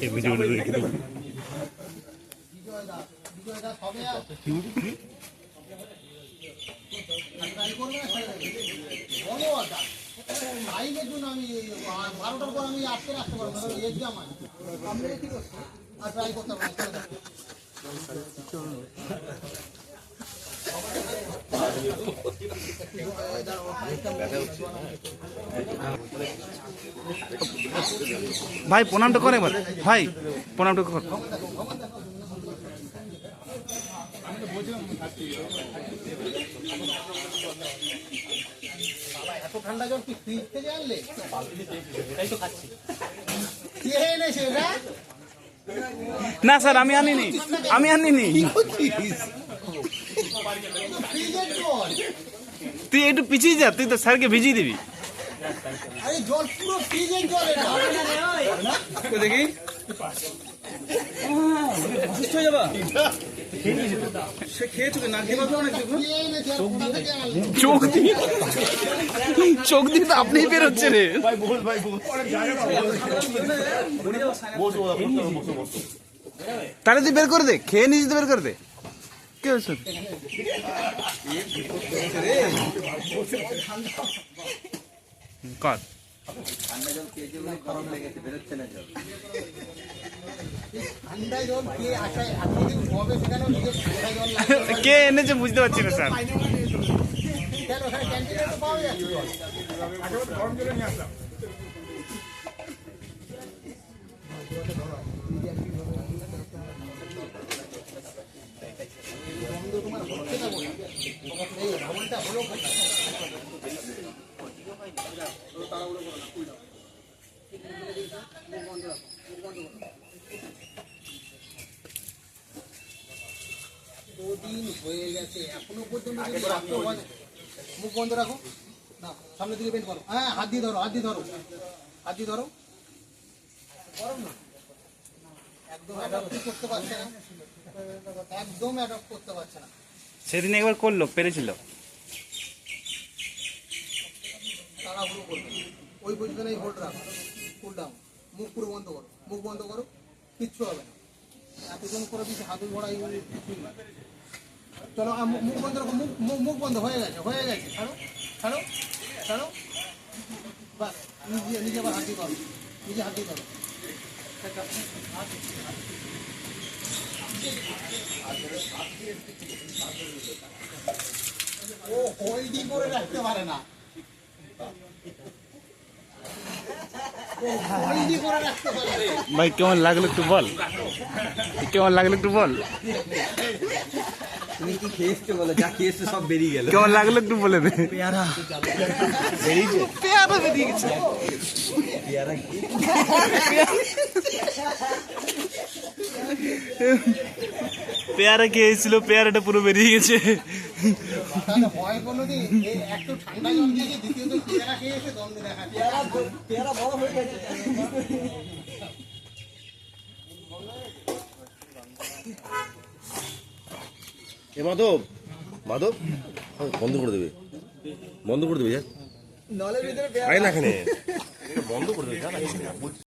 এই ভিডিওটা রেখে দেবো। আমি 12টার পর আমি আজকে রাখতে পারবো না, এক্সাম আছে আর ট্রাই করতে পারবো না। ভাই প্রণামটা করে এবার, ভাই প্রণামটা কর। এত ঠান্ডা জল কি ফ্রিজ থেকে আনলে? এটাই তো খাচ্ছি। কে এনেছে এটা? না স্যার আমি আনিনি, আমি আনিনি। ফ্রিজের জল। তুই একটু পিছিয়ে যা, তুই তো স্যারকে ভিজিয়ে দিবি। আরে জল পুরো ফ্রিজের জল এটা। দেখি অসুস্থ হয়ে যাবা। সে খেয়েছো না, কে এনেছে? কোথা থেকে আনলে? চোখ দিয়ে তো আপনিই বেরোচ্ছে রে। তাহলে তুই বের করে দে, খেয়ে নিস বের করে দে। কি হয়েছে? কর ঠান্ডা জল কে আসায় এতদিন কবে সেখানে ঠান্ডা জল লাগে? কে এনেছে বুঝতে পারছি না স্যার। কেন ওখানে ক্যান্টিনে তো পাওয়া যাচ্ছে জল। গরম জলে নিয়ে আসলাম। তোমার হচ্ছে না বলে এই ভ্রমণটা হলো দিন হয়ে গেছে এখনো পর্যন্ত মুখ বন্ধ রাখো না, সামনে দিকে বের করো। হ্যাঁ হাত দিয়ে ধরো, হাত দিয়ে ধরো, হাত দিয়ে ধরো। গরম না একদম অ্যাডপ্ট করতে পারছে না, একদম অ্যাডপ্ট করতে পারছে না। সেদিন একবার করলো, পেরেছিল। তাড়াহুড়ো করবে, ওই পজিশনেই হোল্ড রাখো, কুল ডাউন, মুখ পুরো বন্ধ করো, মুখ বন্ধ করো, কিচ্ছু হবে না। এতজন করে দিচ্ছে হাতুল ভরা কিছুই না। চলো মুখ বন্ধ রাখো, মুখ বন্ধ হয়ে গেছে, হয়ে গেছে। ছাড়ো ছাড়ো ছাড়ো, বাস নিজে আবার হাত দিয়ে করো, নিজে হাত দিয়ে করো। ও হোল্ডই করে রাখতে পারে না, ভাই কেমন লাগলো একটু বল, কেমন লাগলো একটু বল। তুমি কি খেয়েছো বলো, যা খেয়েছো সব বেরিয়ে গেল। কেমন লাগলো একটু বলে দে। পেয়ারা বেরিয়েছে, পেয়ারা বেরিয়ে গেছে। পেয়ারা কি? পেয়ারা খেয়েছিল, পেয়ারাটা পুরো বেরিয়ে গেছে। হয় কোনোদিন একটু ঠান্ডা জল খেয়েছে, দ্বিতীয়ত পেয়ারা খেয়েছে, দ্বন্দ্ব দেখা পেয়ারা বড় হয়ে গেছে। এ মাধব, মাধব বন্ধ করে দেবে, বন্ধ করে দেবে। নলের ভিতরে আয় না এখানে বন্ধ করে দেবে।